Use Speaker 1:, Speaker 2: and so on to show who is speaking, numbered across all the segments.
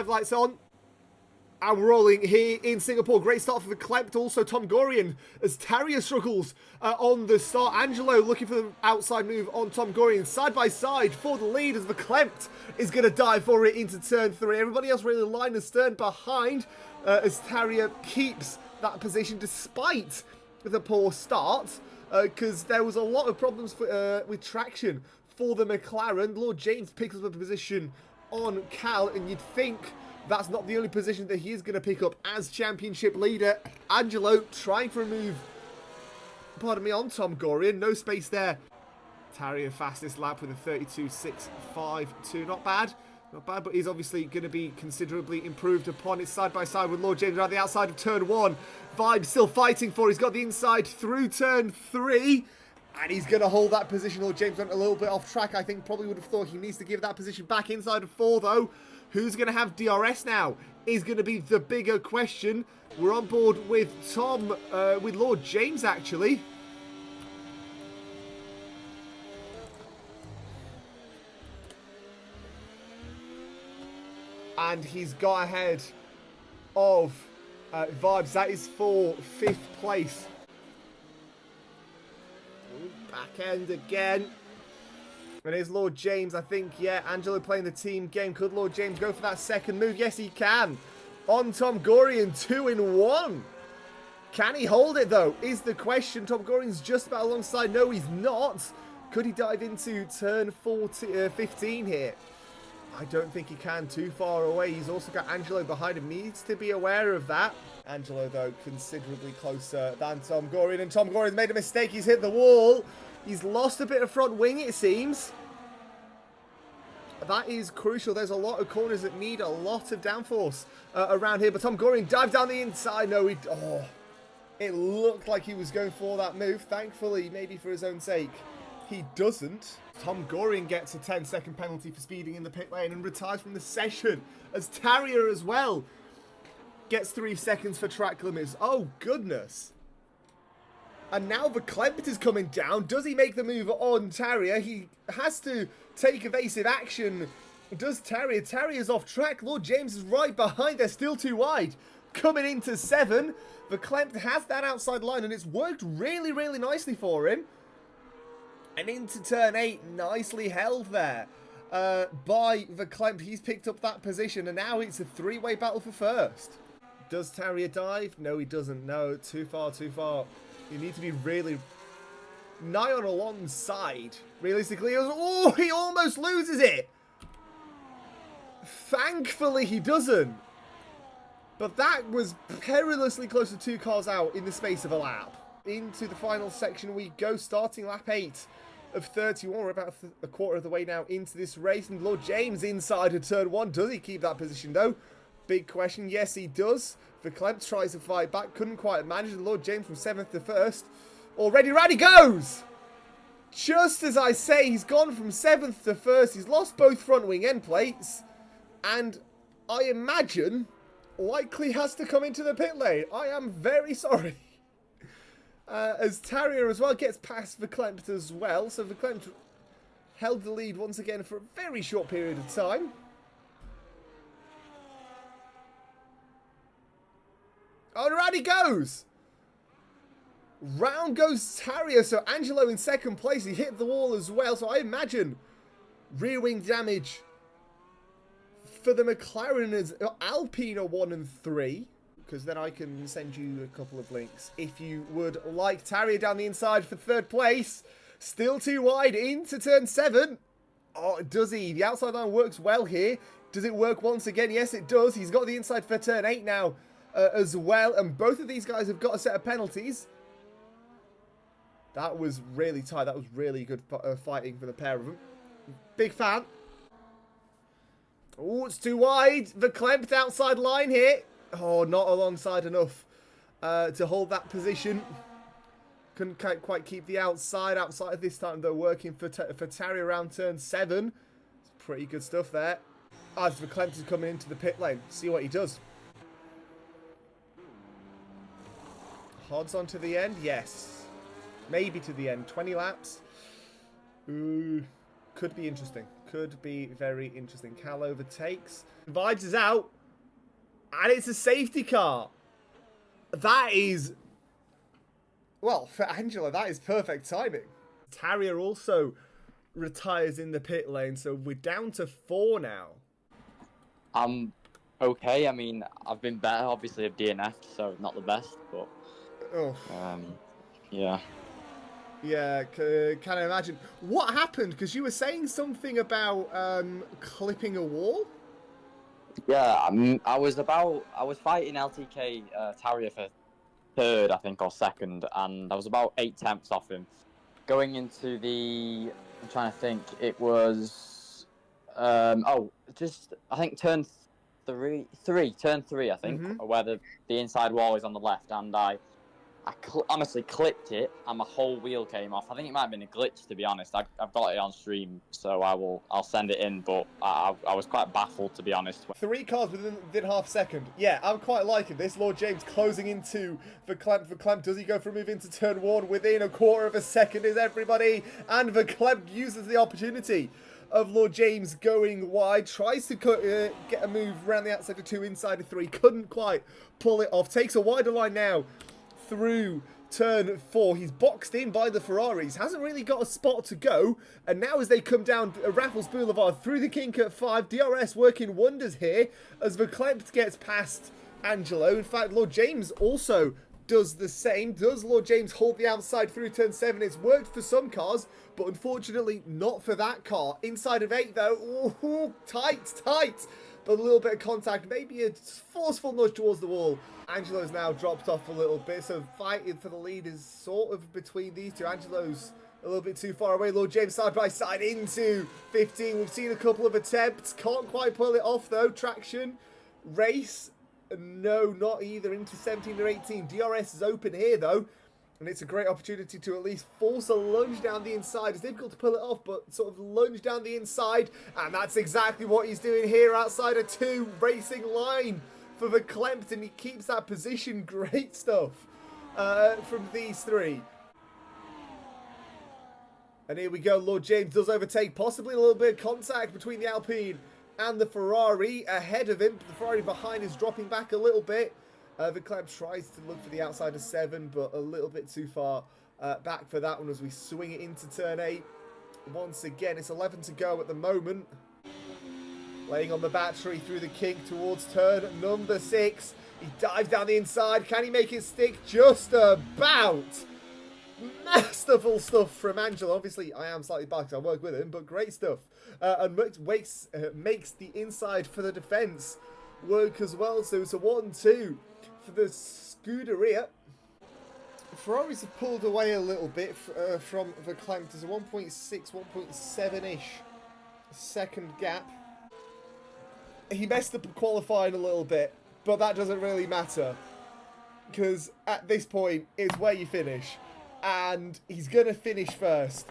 Speaker 1: 5 lights on. And we're rolling here in Singapore. Great start for the Verklempt. Also Tom Gorian as Tarrier struggles on the start. Angelo looking for the outside move on Tom Gorian. Side by side for the lead as the Verklempt is going to dive for it into turn 3. Everybody else really line astern behind as Tarrier keeps that position despite the poor start. Because there was a lot of problems with traction for the McLaren. Lord James picks up a position on Cal, and you'd think that's not the only position that he is going to pick up as championship leader. Angelo trying for a move, pardon me, on Tom Gorian. No space there. Tarrier fastest lap with a 32.652. Not bad. Not bad, but he's obviously going to be considerably improved upon. It's side by side with Lord James around the outside of turn 1. Vibe still fighting for. He's got the inside through turn 3. And he's going to hold that position. Lord James went a little bit off track. I think probably would have thought he needs to give that position back inside of 4, though. Who's going to have DRS now is going to be the bigger question. We're on board with Tom, with Lord James, actually. And he's got ahead of Vibes. That is for 5th place. Back end again. And here's Lord James, I think, yeah, Angelo playing the team game. Could Lord James go for that second move? Yes, he can. On Tom Gorian, 2 in 1. Can he hold it, though, is the question. Tom Gorian's just about alongside. No, he's not. Could he dive into turn 15 here? I don't think he can. Too far away. He's also got Angelo behind him. Needs to be aware of that. Angelo, though, considerably closer than Tom Gorian. And Tom Gorian's made a mistake. He's hit the wall. He's lost a bit of front wing, it seems. That is crucial. There's a lot of corners that need a lot of downforce around here. But Tom Gorian dived down the inside. No, it looked like he was going for that move. Thankfully, maybe for his own sake, he doesn't. Tom Gorian gets a 10-second penalty for speeding in the pit lane and retires from the session. As Tarrier as well gets 3 seconds for track limits. Oh, goodness. And now the Verklempt is coming down. Does he make the move on Tarrier? He has to take evasive action. Does Tarrier? Tarrier's off track. Lord James is right behind. They're still too wide. Coming into 7. The Verklempt has that outside line, and it's worked really, really nicely for him. And into turn 8. Nicely held there by the Verklempt. He's picked up that position, and now it's a 3-way battle for first. Does Tarrier dive? No, he doesn't. No, too far, too far. You need to be really nigh on alongside. Realistically, oh, he almost loses it. Thankfully, he doesn't. But that was perilously close to 2 cars out in the space of a lap. Into the final section we go, starting lap 8 of 31. We're about a quarter of the way now into this race. And Lord James inside of turn 1. Does he keep that position, though? Big question. Yes, he does. Verklempt tries to fight back. Couldn't quite manage. Lord James from 7th to 1st. Already, round he goes! Just as I say, he's gone from 7th to 1st. He's lost both front wing end plates. And I imagine likely has to come into the pit lane. I am very sorry. As Tarrier as well gets past Verklempt as well. So Verklempt held the lead once again for a very short period of time. Oh, and around he goes. Round goes Tarrier. So Angelo in 2nd place. He hit the wall as well. So I imagine rear wing damage for the McLaren is Alpine are 1 and 3. Because then I can send you a couple of links if you would like. Tarrier down the inside for 3rd place. Still too wide into turn 7. Oh, does he? The outside line works well here. Does it work once again? Yes, it does. He's got the inside for turn 8 now as well. And both of these guys have got a set of penalties. That was really tight. That was really good fighting for the pair of them. Big fan. Oh, it's too wide. Verklempt outside line here. Oh, not alongside enough to hold that position. Couldn't quite keep the outside. Outside this time, though, working for Tarrier around turn 7. It's pretty good stuff there. As Verklempt is coming into the pit lane. See what he does. Hodds on to the end? Yes. Maybe to the end. 20 laps. Ooh. Could be interesting. could be very interesting. Cal overtakes. Vibes is out. And it's a safety car. That is... Well, for Angelo, that is perfect timing. Tarrier also retires in the pit lane, so we're down to 4 now.
Speaker 2: Okay. I mean, I've been better, obviously, of DNF, so not the best, but...
Speaker 1: Oh.
Speaker 2: Yeah.
Speaker 1: Yeah, can I imagine. What happened? Because you were saying something about clipping a wall?
Speaker 2: Yeah, I was fighting LTK Tarrier for 3rd, I think, or 2nd, and I was about 8 tenths off him. Going into I'm trying to think, it was, I think turn 3, I think, where the inside wall is on the left, and I honestly clipped it, and my whole wheel came off. I think it might have been a glitch, to be honest. I've got it on stream, so I'll send it in. But I was quite baffled, to be honest.
Speaker 1: 3 cars within half second. Yeah, I'm quite liking this. Lord James closing into Verklempt. Verklempt, does he go for a move into turn 1 within a quarter of a second? Is everybody? And Verklempt uses the opportunity of Lord James going wide. Tries to get a move around the outside of 2, inside of 3. Couldn't quite pull it off. Takes a wider line now through turn 4. He's boxed in by the Ferraris. Hasn't really got a spot to go. And now as they come down Raffles Boulevard through the kink at 5, DRS working wonders here as Verklempt gets past Angelo. In fact, Lord James also does the same. Does Lord James hold the outside through turn 7? It's worked for some cars, but unfortunately not for that car. Inside of 8 though. Ooh, tight. But a little bit of contact, maybe a forceful nudge towards the wall. Angelo's now dropped off a little bit, so fighting for the lead is sort of between these two. Angelo's a little bit too far away. Lord James side by side into 15. We've seen a couple of attempts. Can't quite pull it off though. Traction. Race. No, not either. Into 17 or 18. DRS is open here though. And it's a great opportunity to at least force a lunge down the inside. It's difficult to pull it off, but sort of lunge down the inside. And that's exactly what he's doing here outside of 2. Racing line for Verklempt, and he keeps that position. Great stuff from these 3. And here we go. Lord James does overtake. Possibly a little bit of contact between the Alpine and the Ferrari ahead of him. The Ferrari behind is dropping back a little bit. Verklempt tries to look for the outside of 7, but a little bit too far back for that one as we swing it into turn 8. Once again, it's 11 to go at the moment. Laying on the battery through the kink towards turn number 6. He dives down the inside. Can he make it stick? Just about. Masterful stuff from Angelo. Obviously, I am slightly biased. I work with him, but great stuff. And makes the inside for the defence work as well. So it's a 1-2 for the Scuderia. Ferraris have pulled away a little bit from Verklempt. There's a 1.6, 1.7-ish second gap. He messed up qualifying a little bit, but that doesn't really matter. Because at this point, it's where you finish. And he's going to finish first.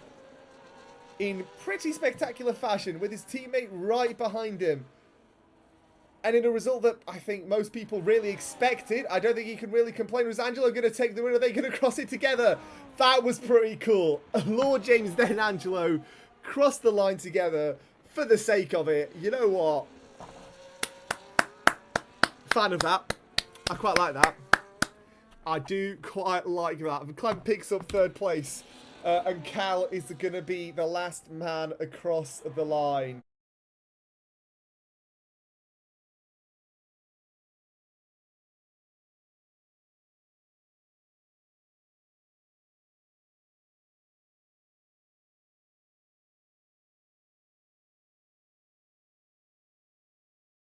Speaker 1: In pretty spectacular fashion, with his teammate right behind him. And in a result that I think most people really expected. I don't think he can really complain. Was Angelo going to take the win? Are they going to cross it together? That was pretty cool. Lord James, then Angelo, crossed the line together for the sake of it. You know what? Fan of that. I quite like that. I do quite like that. Verklempt picks up 3rd place. And Cal is going to be the last man across the line.